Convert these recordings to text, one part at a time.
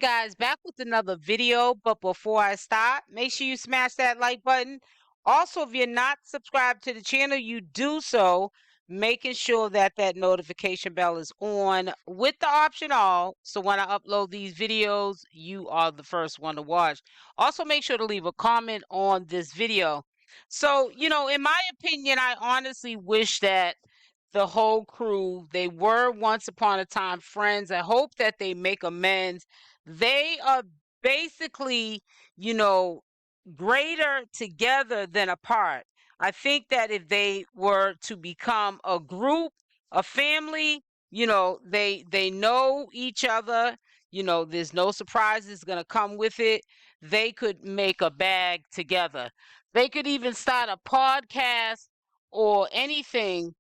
Guys, back with another video, but before I start, make sure you smash that like button. Also, if you're not subscribed to the channel, you do so, making sure that that notification bell is on with the option all, so when I upload these videos, you are the first one to watch. Also, make sure to leave a comment on this video. So, in my opinion, I honestly wish that the whole crew, they were once upon a time friends. I hope that they make amends. They are basically, you know, greater together than apart. I think that if they were to become a group, a family, they know each other. There's no surprises going to come with it. They could make a bag together. They could even start a podcast or anything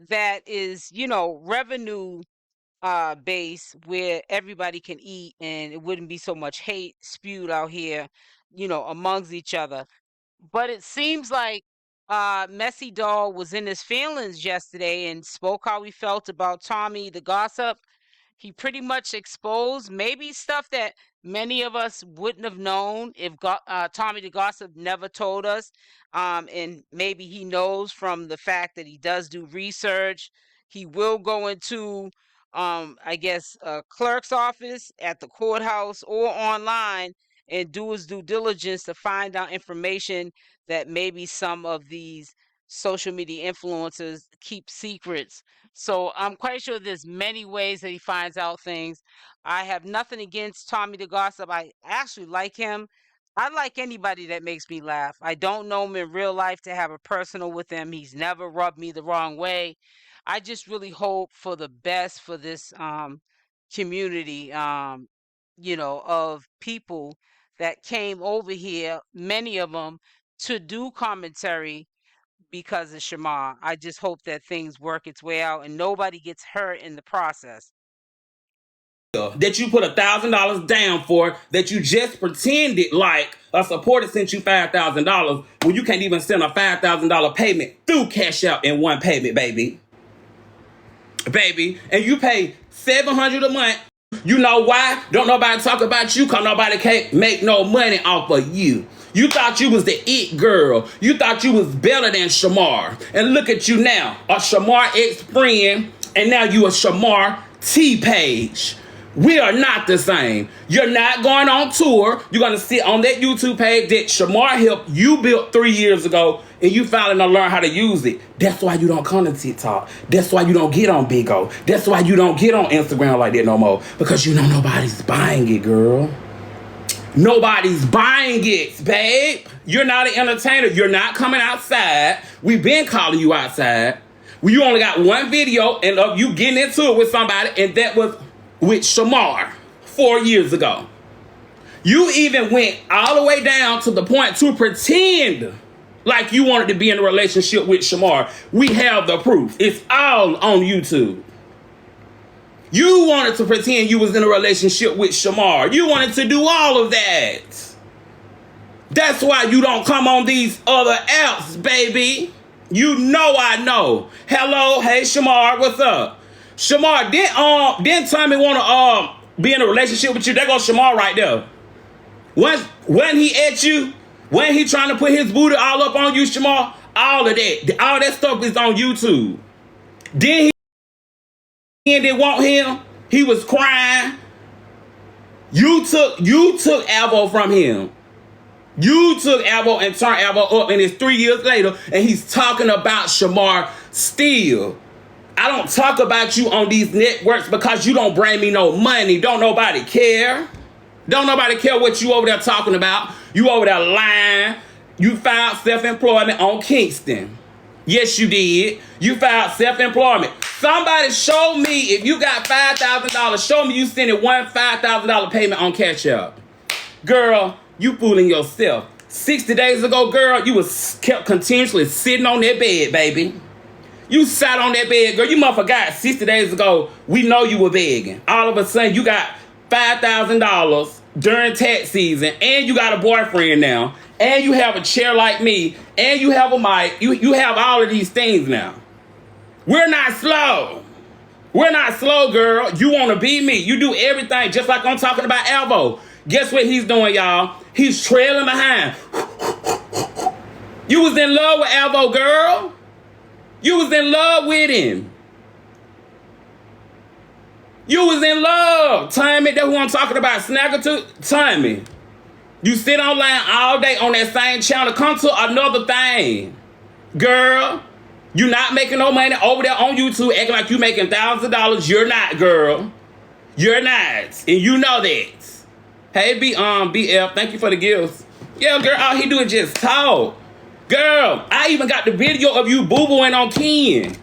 that is, revenue base where everybody can eat and it wouldn't be so much hate spewed out here, amongst each other. But it seems like Messy Doll was in his feelings yesterday and spoke how he felt about Tommy the Gossip. He pretty much exposed maybe stuff that many of us wouldn't have known if Tommy the Gossip never told us. And maybe he knows from the fact that he does do research. He will go into, I guess, a clerk's office at the courthouse or online and do his due diligence to find out information that maybe some of these social media influencers keep secrets. So I'm quite sure there's many ways that he finds out things. I have nothing against Tommy the Gossip. I actually like him. I like anybody that makes me laugh. I don't know him in real life to have a personal with him. He's never rubbed me the wrong way. I just really hope for the best for this community, of people that came over here, many of them, to do commentary because of Shamar. I just hope that things work its way out and nobody gets hurt in the process. That you put $1,000 down for, that you just pretended like a supporter sent you $5,000 when you can't even send a $5,000 payment through CashApp in one payment, baby. And you pay $700 a month. You know why? Don't nobody talk about you because nobody can't make no money off of you. You thought you was the it girl. You thought you was better than Shamar. And look at you now, a Shamar ex-friend, and now you a Shamar T-page. We are not the same. You're not going on tour. You're going to sit on that YouTube page that Shamar helped you build 3 years ago, and you finally gonna learn how to use it. That's why you don't come to TikTok. That's why you don't get on Big O. That's why you don't get on Instagram like that no more. Because you know nobody's buying it, girl. Nobody's buying it, babe. You're not an entertainer. You're not coming outside. We've been calling you outside. You only got one video and of you getting into it with somebody, and that was with Shamar 4 years ago. You even went all the way down to the point to pretend like you wanted to be in a relationship with Shamar. We have the proof. It's all on YouTube. You wanted to pretend you was in a relationship with Shamar. You wanted to do all of that. That's why you don't come on these other apps, baby. You know I know. Hello, hey Shamar, what's up? Shamar, didn't Tommy want to be in a relationship with you? There goes Shamar right there. When he at you, when he trying to put his booty all up on you, Shamar, all that stuff is on YouTube. Then he didn't want him. He was crying. You took Alvo from him. You took Alvo and turned Alvo up, and it's 3 years later, and he's talking about Shamar still. I don't talk about you on these networks because you don't bring me no money. Don't nobody care. Don't nobody care what you over there talking about. You over there lying. You filed self-employment on Kingston. Yes, you did. You filed self-employment. Somebody show me, if you got $5,000, show me you sending one $5,000 payment on CashApp. Girl, you fooling yourself. 60 days ago, girl, you was kept continuously sitting on that bed, baby. You sat on that bed, girl. You must forgot 60 days ago, we know you were begging. All of a sudden, you got $5,000 during tax season, and you got a boyfriend now, and you have a chair like me, and you have a mic. You have all of these things now. We're not slow. We're not slow, girl. You want to be me. You do everything just like I'm talking about Alvo. Guess what he's doing, y'all? He's trailing behind. You was in love with Alvo, girl. You was in love with him. You was in love. Tommy, that's who I'm talking about. Snagger to Tommy. You sit online all day on that same channel. Come to another thing. Girl, you not making no money over there on YouTube acting like you making thousands of dollars. You're not, girl. You're not. And you know that. Hey, BF, thank you for the gifts. Yeah, girl, all he do is just talk. Girl, I even got the video of you boo-booing on Ken.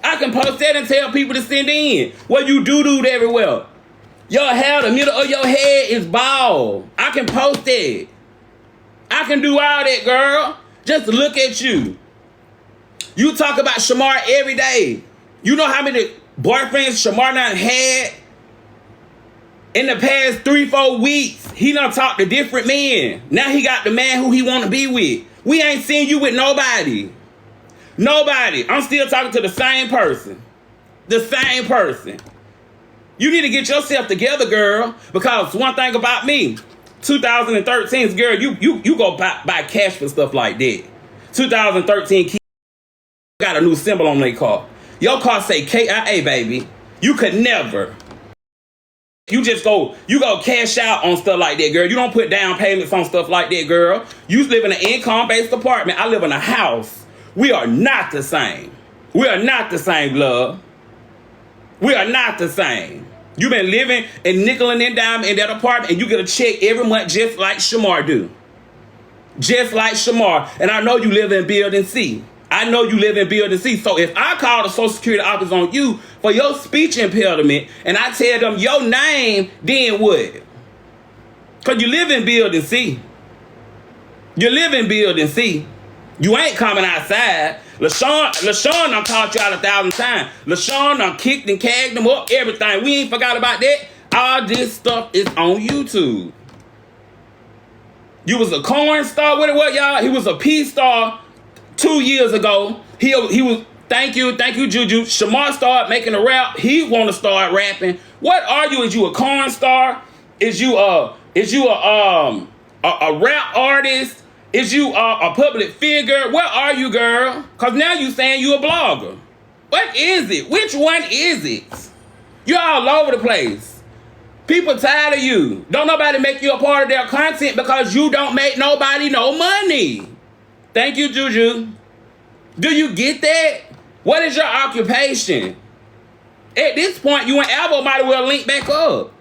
I can post that and tell people to send in. Well, you do-dooed everywhere. Your hair, the middle of your head is bald. I can post it. I can do all that, girl. Just look at you. You talk about Shamar every day. You know how many boyfriends Shamar done had in the past 3-4 weeks? He done talked to different men. Now he got the man who he want to be with. We ain't seen you with nobody. Nobody. I'm still talking to the same person. The same person. You need to get yourself together, girl. Because one thing about me, 2013's girl, you go buy cash for stuff like that. 2013 kids got a new symbol on their car. Your car say KIA, baby. You could never. You go cash out on stuff like that, girl. You don't put down payments on stuff like that, girl. You live in an income-based apartment. I live in a house. We are not the same. We are not the same, love. We are not the same. You've been living and nickel and dime in that apartment, and you get a check every month just like Shamar do. Just like Shamar. And I know you live in Building C. I know you live in Building C. So if I call the Social Security office on you for your speech impediment and I tell them your name, then what? Because you live in Building C. You live in Building C. You ain't coming outside. LaShawn done called you out 1,000 times. LaShawn done kicked and cagged them up, everything. We ain't forgot about that. All this stuff is on YouTube. You was a corn star. What it was, y'all? He was a P-star 2 years ago. He was, thank you, Juju. Shamar started making a rap. He want to start rapping. What are you? Is you a corn star? Is you a rap artist? Is you a public figure? What are you, girl? Because now you saying you a blogger. What is it? Which one is it? You're all over the place. People tired of you. Don't nobody make you a part of their content because you don't make nobody no money. Thank you, Juju. Do you get that? What is your occupation? At this point, you and Alvo might as well link back up.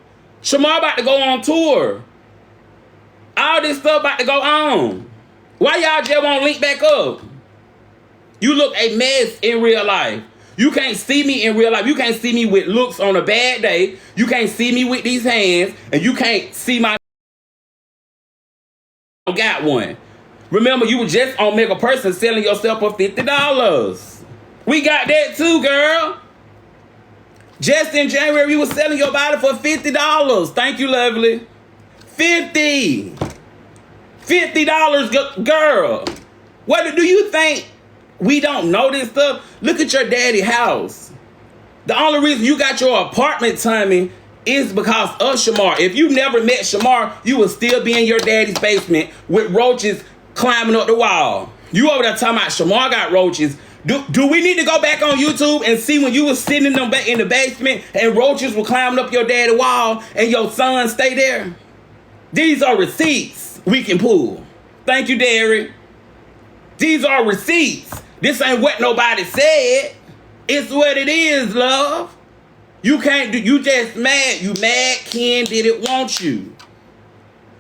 Shamar about to go on tour. All this stuff about to go on. Why y'all just won't link back up? You look a mess in real life. You can't see me in real life. You can't see me with looks on a bad day. You can't see me with these hands. And you can't see my got one. Remember, you were just on Mega Person selling yourself for $50. We got that too, girl. Just in January, you were selling your body for $50. Thank you, lovely. $50, girl. What do you think? We don't know this stuff. Look at your daddy house. The only reason you got your apartment, Tommy, is because of Shamar. If you never met Shamar, you would still be in your daddy's basement with roaches climbing up the wall. You over there talking about Shamar got roaches. Do we need to go back on YouTube and see when you was sitting in the basement and roaches were climbing up your daddy's wall and your son stay there? These are receipts we can pull. Thank you, Derek. These are receipts. This ain't what nobody said. It's what it is, love. You can't do, you just mad. You mad Ken didn't want you.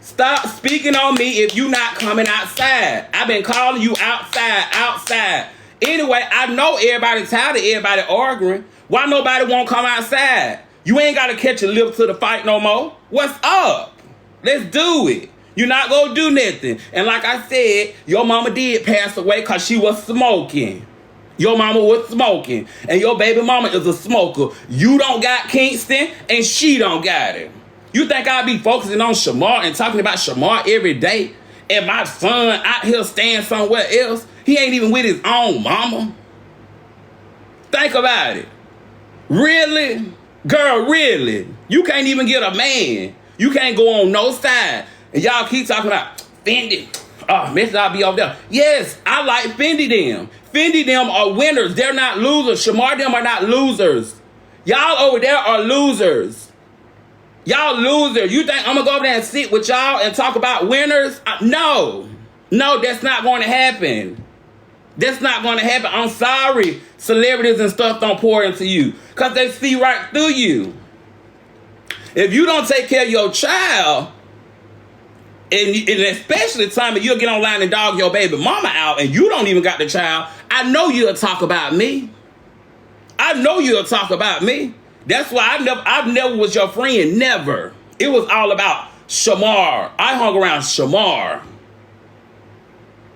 Stop speaking on me if you not coming outside. I've been calling you outside. Anyway, I know everybody tired of everybody arguing. Why nobody won't come outside? You ain't got to catch a lip to the fight no more. What's up? Let's do it. You're not going to do nothing. And like I said, your mama did pass away because she was smoking. Your mama was smoking. And your baby mama is a smoker. You don't got Kingston and she don't got it. You think I'll be focusing on Shamar and talking about Shamar every day? And my son out here staying somewhere else? He ain't even with his own mama. Think about it. Really? Girl, really? You can't even get a man. You can't go on no side. And y'all keep talking about Fendi. Oh, Miss, I'll be over there. Yes, I like Fendi them. Fendi them are winners. They're not losers. Shamar them are not losers. Y'all over there are losers. Y'all losers. You think I'm going to go over there and sit with y'all and talk about winners? No. No, that's not going to happen. That's not going to happen. I'm sorry. Celebrities and stuff don't pour into you because they see right through you. If you don't take care of your child, and especially time you'll get online and dog your baby mama out and you don't even got the child, I know you'll talk about me. I know you'll talk about me. That's why I never was your friend. Never. It was all about Shamar. I hung around Shamar.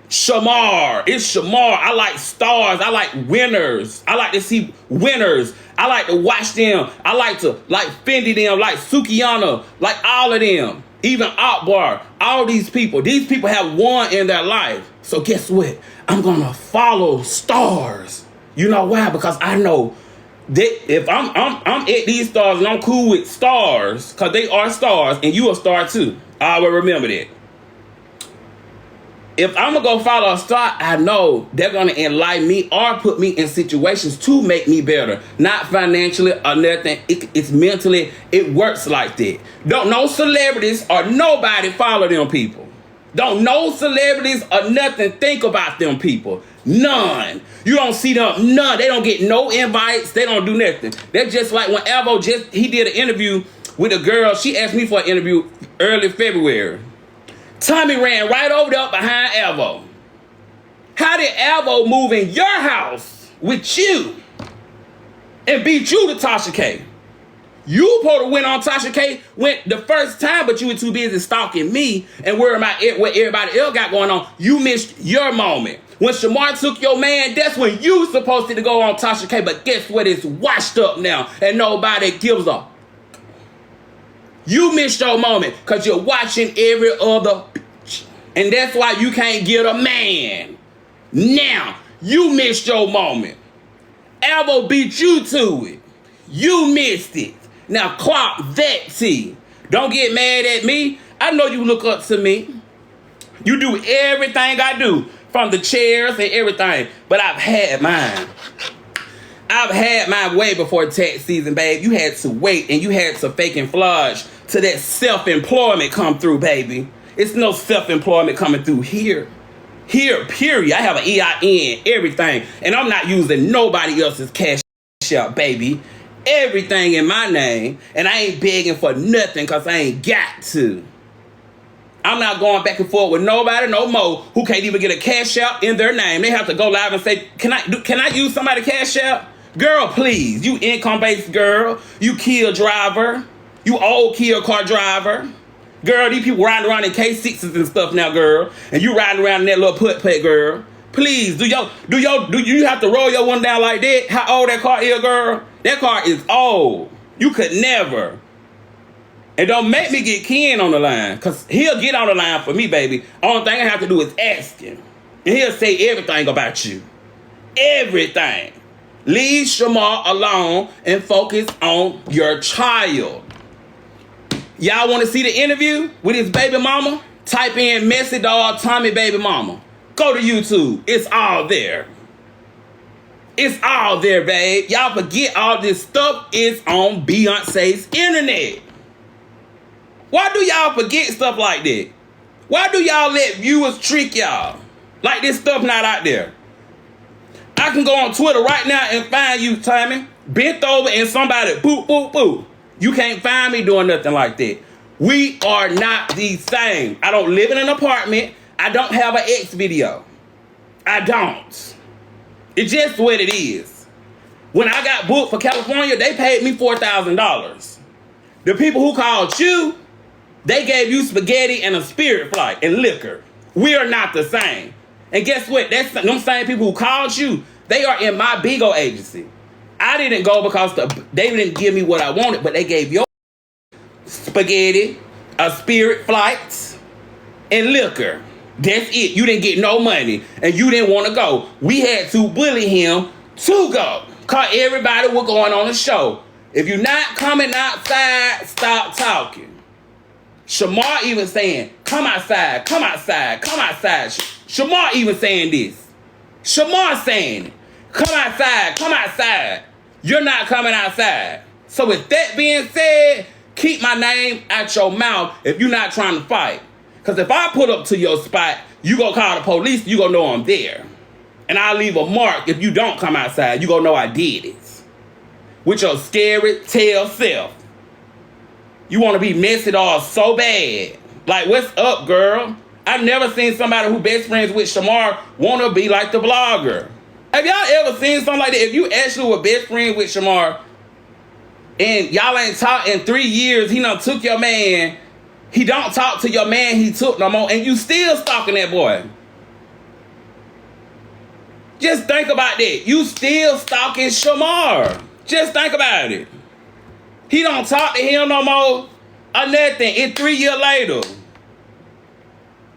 Shamar. It's Shamar. I like stars. I like winners. I like to see winners. I like to watch them. I like to Fendi them, like Sukiyana, like all of them. Even Akbar. All these people. These people have won in their life. So guess what? I'm going to follow stars. You know why? Because I know that if I'm at these stars and I'm cool with stars, because they are stars and you a star too. I will remember that. If I'm going to go follow a star, I know they're going to enlighten me or put me in situations to make me better. Not financially or nothing. It's mentally. It works like that. Don't no celebrities or nobody follow them people. Don't no celebrities or nothing think about them people. None. You don't see them. None. They don't get no invites. They don't do nothing. They're just like when Alvo he did an interview with a girl. She asked me for an interview early February. Tommy ran right over there behind Alvo. How did Alvo move in your house with you and beat you to Tasha K? You supposed to win on Tasha K went the first time, but you were too busy stalking me and worrying about what everybody else got going on. You missed your moment. When Shamar took your man, that's when you supposed to go on Tasha K. But guess what? It's washed up now and nobody gives a. You missed your moment because you're watching every other bitch. And that's why you can't get a man. Now, you missed your moment. Alvo beat you to it. You missed it. Now, clock that T. Don't get mad at me. I know you look up to me. You do everything I do, from the chairs and everything. But I've had mine. I've had mine way before tax season, babe. You had to wait and you had to fake and fludge till that self-employment come through, baby. It's no self-employment coming through here. Here, period. I have an EIN, everything. And I'm not using nobody else's CashApp, baby. Everything in my name. And I ain't begging for nothing because I ain't got to. I'm not going back and forth with nobody no more who can't even get a CashApp in their name. They have to go live and say, can I use somebody's CashApp? Girl, please. You income-based girl. You Kia driver. You old Kia car driver. Girl, these people riding around in K6s and stuff now, girl. And you riding around in that little putt-putt, girl. Please, do you have to roll your one down like that? How old that car is, girl? That car is old. You could never. And don't make me get Ken on the line, because he'll get on the line for me, baby. Only thing I have to do is ask him. And he'll say everything about you. Everything. Leave Shamar alone and focus on your child. Y'all want to see the interview with his baby mama? Type in Messy Dog Tommy Baby Mama. Go to YouTube. It's all there. It's all there, babe. Y'all forget all this stuff is on Beyonce's internet. Why do y'all forget stuff like that? Why do y'all let viewers trick y'all? Like this stuff not out there. I can go on Twitter right now and find you, Tommy, bent over and somebody boop, boop, boop. You can't find me doing nothing like that. We are not the same. I don't live in an apartment. I don't have an X video. I don't. It's just what it is. When I got booked for California, they paid me $4,000. The people who called you, they gave you spaghetti and a spirit flight and liquor. We are not the same. And guess what? That's them same people who called you. They are in my Bigo agency. I didn't go because they didn't give me what I wanted, but they gave your spaghetti, a spirit flight, and liquor. That's it. You didn't get no money, and you didn't want to go. We had to bully him to go. Cause everybody was going on the show. If you're not coming outside, stop talking. Shamar even saying, come outside, come outside, come outside. Shamar even saying this. Shamar saying it. Come outside, come outside. You're not coming outside. So with that being said, keep my name out your mouth if you're not trying to fight. Because if I pull up to your spot, you gonna call the police, you gonna know I'm there. And I'll leave a mark if you don't come outside. You gonna know I did it. With your scary tail self. You wanna be messy all so bad. Like, what's up, girl? I've never seen somebody who best friends with Shamar wanna be like the blogger. Have y'all ever seen something like that? If you actually were best friend with Shamar and y'all ain't talked in 3 years, he done took your man, he don't talk to your man he took no more, and you still stalking that boy. Just think about that. You still stalking Shamar. Just think about it. He don't talk to him no more or nothing. It's 3 years later.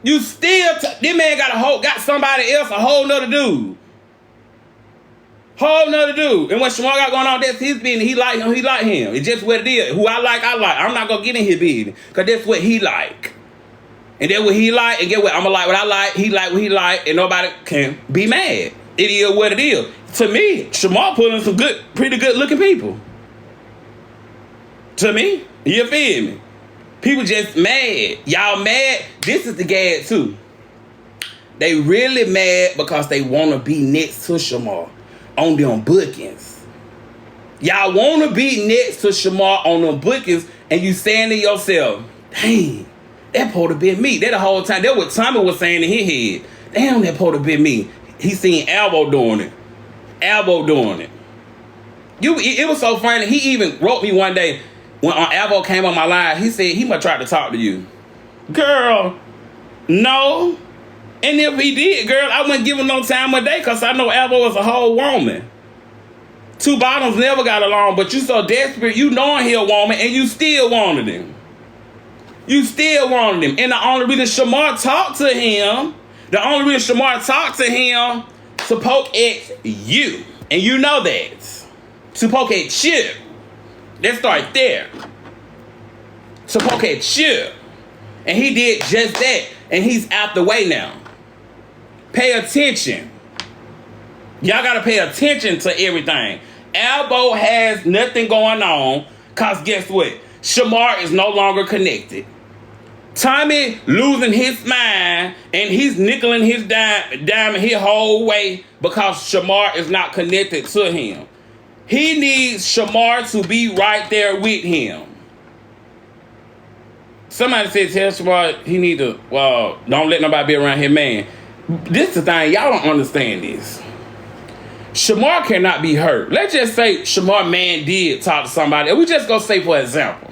You still, this man got somebody else, a whole nother dude. Whole nother dude. And what Shamar got going on, that's his business. He like him. It's just what it is. Who I like. I'm not gonna get in his business. Cause that's what he like. And that's what he like. And get what? I'ma like what I like. He like what he like. And nobody can be mad. It is what it is. To me, Shamar pulling some pretty good looking people. To me. You feel me? People just mad. Y'all mad? This is the gag too. They really mad because they want to be next to Shamar on them bookings. Y'all want to be next to Shamar on them bookings, and you saying to yourself, dang, that supposed to be me. That the whole time. That's what Tommy was saying in his head. Damn, that supposed to be me. He seen Alvo doing it. Alvo doing it. It was so funny. He even wrote me one day when Alvo came on my line. He said he must try to talk to you. Girl, no. And if he did, girl, I wouldn't give him no time of day because I know Alvo is a whole woman. Two bottoms never got along, but you so desperate, you knowing he a woman, and you still wanted him. You still wanted him. And the only reason Shamar talked to him, to poke at you. And you know that. To poke at you. Let's start there. To poke at you. And he did just that. And he's out the way now. Pay attention. Y'all gotta pay attention to everything. Alvo has nothing going on. Cause guess what? Shamar is no longer connected. Tommy losing his mind and he's nickeling his dime his whole way because Shamar is not connected to him. He needs Shamar to be right there with him. Somebody said tell Shamar he need to, well, don't let nobody be around his man. This is the thing, y'all don't understand this. Shamar cannot be hurt. Let's just say Shamar man did talk to somebody. And we just go say for example.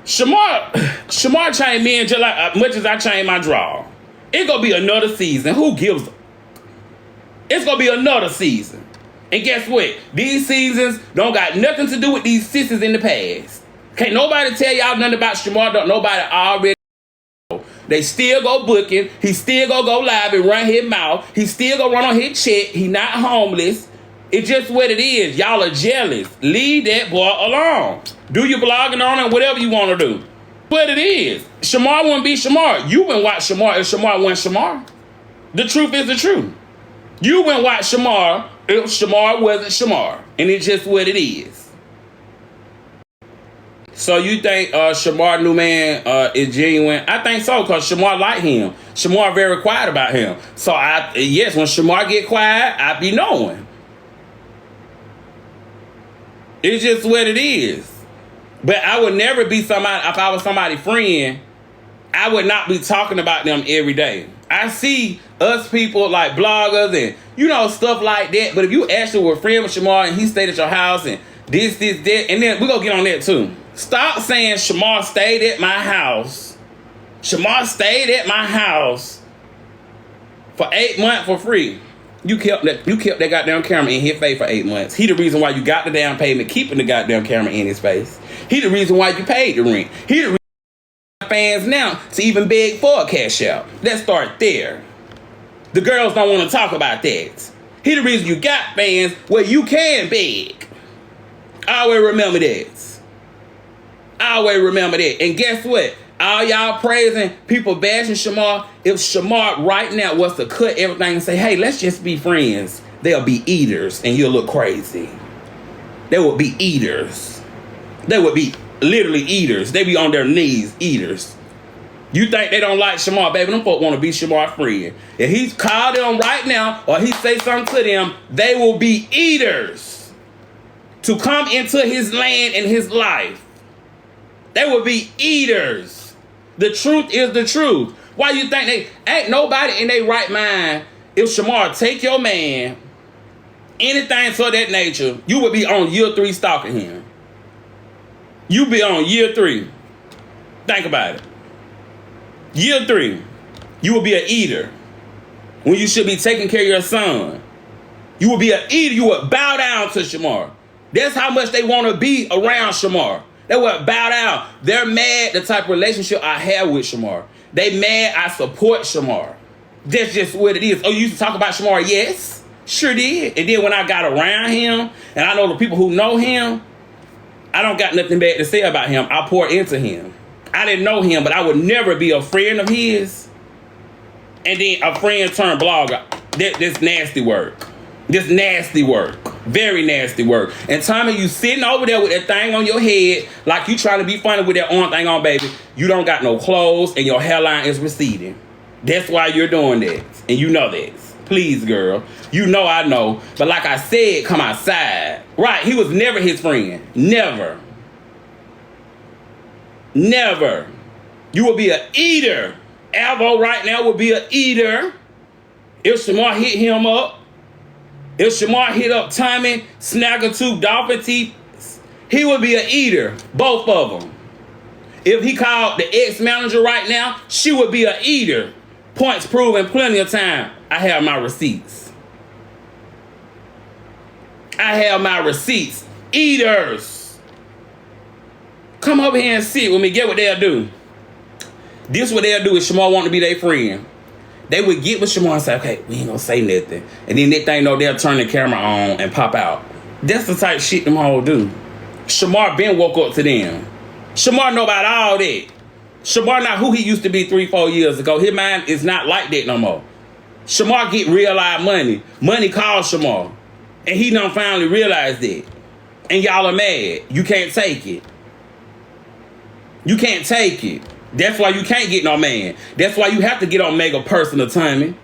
Shamar changed me just like much as I changed my draw. It's gonna be another season. Who gives a? It's gonna be another season. And guess what? These seasons don't got nothing to do with these sisters in the past. Can't nobody tell y'all nothing about Shamar. Don't nobody already know. They still go booking. He still go live and run his mouth. He still go run on his check. He not homeless. It's just what it is. Y'all are jealous. Leave that boy alone. Do your blogging on him, whatever you want to do. What it is. Shamar wouldn't be Shamar. You wouldn't watch Shamar if Shamar wasn't Shamar. The truth is the truth. You wouldn't watch Shamar if Shamar wasn't Shamar. And it's just what it is. So you think Shamar new man is genuine? I think so, because Shamar like him. Shamar very quiet about him. So yes, when Shamar get quiet, I be knowing. It's just what it is. But I would never be somebody, if I was somebody's friend, I would not be talking about them every day. I see us people like bloggers and, stuff like that. But if you actually were a friend with Shamar and he stayed at your house and this, that, and then we're going to get on that too. Stop saying Shamar stayed at my house. Shamar stayed at my house for 8 months for free. You kept that goddamn camera in his face for 8 months. He the reason why you got the damn payment, keeping the goddamn camera in his face. He the reason why you paid the rent. He the reason why fans now to even beg for a CashApp. Let's start there. The girls don't want to talk about that. He the reason you got fans where you can beg. I always remember that. I always remember that. And guess what? All y'all praising, people bashing Shamar. If Shamar right now was to cut everything and say, hey, let's just be friends, they'll be eaters and you'll look crazy. They would be eaters. They would be literally eaters. They be on their knees, eaters. You think they don't like Shamar, baby? Them folk want to be Shamar's friend. If he's called them right now or he say something to them, they will be eaters to come into his land and his life. They will be eaters. The truth is the truth. Why you think they ain't nobody in their right mind? If Shamar take your man, anything of that nature, you would be on year 3 stalking him. You be on year 3. Think about it. Year 3, you will be an eater when you should be taking care of your son. You will be an eater. You would bow down to Shamar. That's how much they want to be around Shamar. They would bow down. They're mad the type of relationship I have with Shamar. They mad I support Shamar. That's just what it is. Oh, you used to talk about Shamar? Yes, sure did. And then when I got around him, and I know the people who know him, I don't got nothing bad to say about him. I pour into him. I didn't know him, but I would never be a friend of his. And then a friend turned blogger. This nasty work. This nasty work. Very nasty work. And Tommy, you sitting over there with that thing on your head like you trying to be funny with that arm thing on, baby. You don't got no clothes and your hairline is receding. That's why you're doing that. And you know that. Please, girl. You know I know. But like I said, come outside. Right, he was never his friend. Never. Never. You will be an eater. Alvo right now will be an eater. If Shamar hit him up, if Shamar hit up Tommythegossip, Dolphin Teeth, he would be an eater. Both of them. If he called the ex-manager right now, she would be an eater. Points proven plenty of time. I have my receipts. I have my receipts. Eaters. Come over here and sit with me. Get what they'll do. This what they'll do is Shamar want to be their friend. They would get with Shamar and say, okay, we ain't gonna say nothing. And then next thing you know, they'll turn the camera on and pop out. That's the type of shit them all do. Shamar been woke up to them. Shamar know about all that. Shamar not who he used to be 3-4 years ago. His mind is not like that no more. Shamar get real live money. Money calls Shamar. And he done finally realized that. And y'all are mad. You can't take it. You can't take it. That's why you can't get no man. That's why you have to get on mega personal timing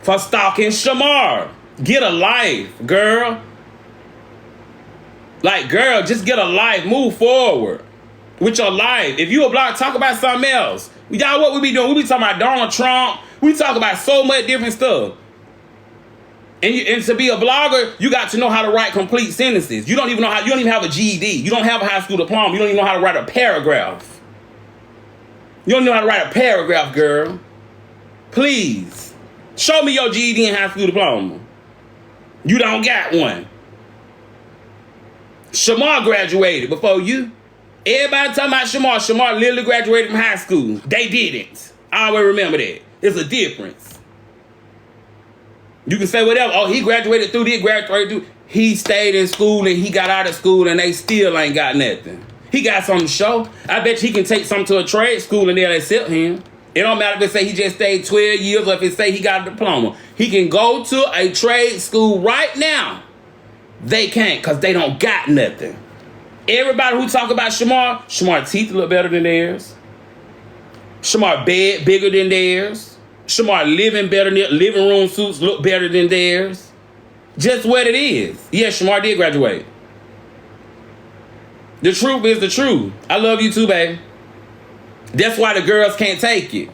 for stalking Shamar. Get a life, girl. Like, girl, just get a life. Move forward with your life. If you a blogger, talk about something else. Y'all, what we be doing? We be talking about Donald Trump. We talk about so much different stuff. And to be a blogger, you got to know how to write complete sentences. You don't even know how. You don't even have a GED. You don't have a high school diploma. You don't even know how to write a paragraph. You don't know how to write a paragraph, girl. Please. Show me your GED and high school diploma. You don't got one. Shamar graduated before you. Everybody talking about Shamar. Shamar literally graduated from high school. They didn't. I always remember that. It's a difference. You can say whatever. Oh, he graduated through this, graduated through. He stayed in school and he got out of school and they still ain't got nothing. He got something to show. I bet you he can take something to a trade school and they'll accept him. It don't matter if it say he just stayed 12 years or if it say he got a diploma. He can go to a trade school right now. They can't because they don't got nothing. Everybody who talk about Shamar teeth look better than theirs. Shamar bed bigger than theirs. Shamar living better than living room suits look better than theirs. Just what it is. Yes, Shamar did graduate. The truth is the truth. I love you too, babe. That's why the girls can't take it.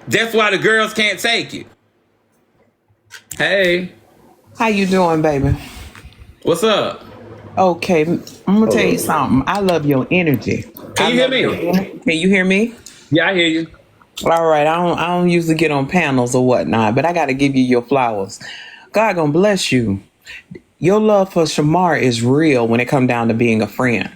That's why the girls can't take it. Hey. How you doing, baby? What's up? Okay, I'm gonna tell you something. I love your energy. Can you hear me? Can you hear me? Yeah, I hear you. All right. I don't usually get on panels or whatnot, but I got to give you your flowers. God gonna bless you. Your love for Shamar is real when it come down to being a friend.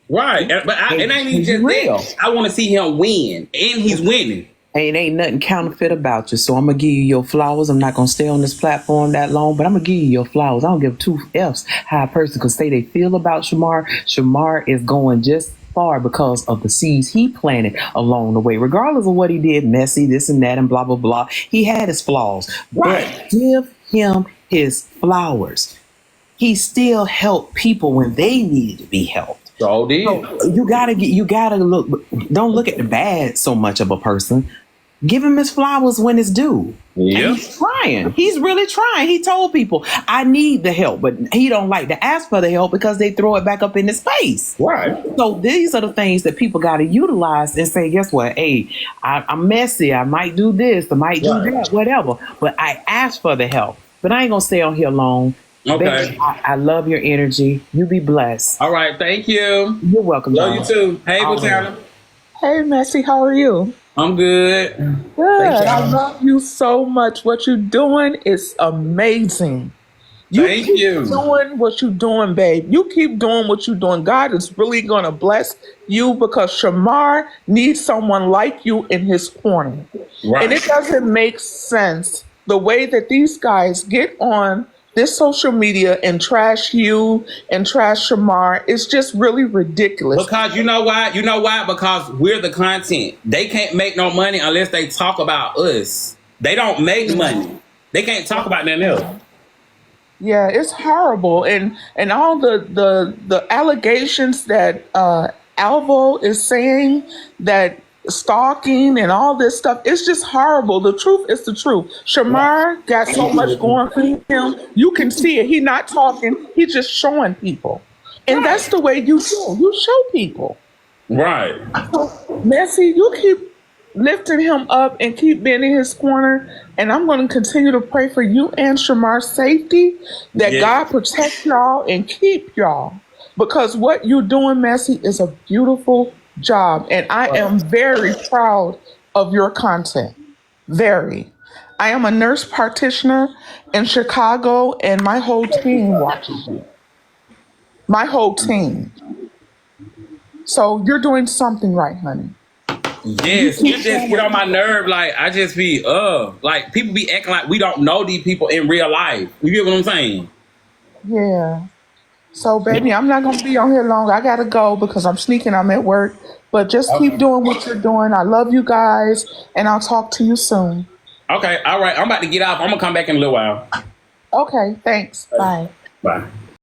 Right, but it ain't even just real. That. I want to see him win, and he's winning. Ain't nothing counterfeit about you. So I'm gonna give you your flowers. I'm not gonna stay on this platform that long, but I'm gonna give you your flowers. I don't give two F's how a person can say they feel about Shamar. Shamar is going just far because of the seeds he planted along the way, regardless of what he did, messy, this and that, and blah blah blah. He had his flaws, but give him his flowers. He still helped people when they needed to be helped. So did. So you gotta look. Don't look at the bad so much of a person. Give him his flowers when it's due. Yeah. He's trying. He's really trying. He told people, I need the help, but he don't like to ask for the help because they throw it back up in his face. Right. So these are the things that people got to utilize and say, guess what? Hey, I'm messy. I might do this. I might do that, whatever. But I asked for the help. But I ain't going to stay on here long. Okay. Baby, I love your energy. You be blessed. All right. Thank you. You're welcome. Love John. you too. Hey, Butana. Hey, Messy, how are you? I'm good. Good. I love you so much. What you're doing is amazing. Thank keep you. doing what you're doing, babe. You keep doing what you're doing. God is really going to bless you because Shamar needs someone like you in his corner. Right. And it doesn't make sense the way that these guys get on this social media and trash you and trash Shamar. It's just really ridiculous. Because you know why? You know why? Because we're the content. They can't make no money unless they talk about us. They don't make money. They can't talk about nothing else. Yeah, it's horrible, and all the allegations that Alvo is saying, that stalking and all this stuff, it's just horrible. The truth is the truth. Shamar got so much going for him. You can see it. He not talking. He just showing people, and that's the way you do. You show people. Right. So, Messy, you keep lifting him up and keep being in his corner. And I'm going to continue to pray for you and Shamar's safety, that God protect y'all and keep y'all. Because what you're doing, Messy, is a beautiful job. And I am very proud of your content. Very. I am a nurse practitioner in Chicago, and my whole team watches you. My whole team. So you're doing something right, honey. Yes, you just get on my nerve. Like, I just be, like, people be acting like we don't know these people in real life. You get what I'm saying? Yeah. So, baby, I'm not going to be on here long. I got to go because I'm sneaking. I'm at work. But just keep doing what you're doing. I love you guys, and I'll talk to you soon. Okay, all right. I'm about to get off. I'm going to come back in a little while. Okay, thanks. Bye. Bye.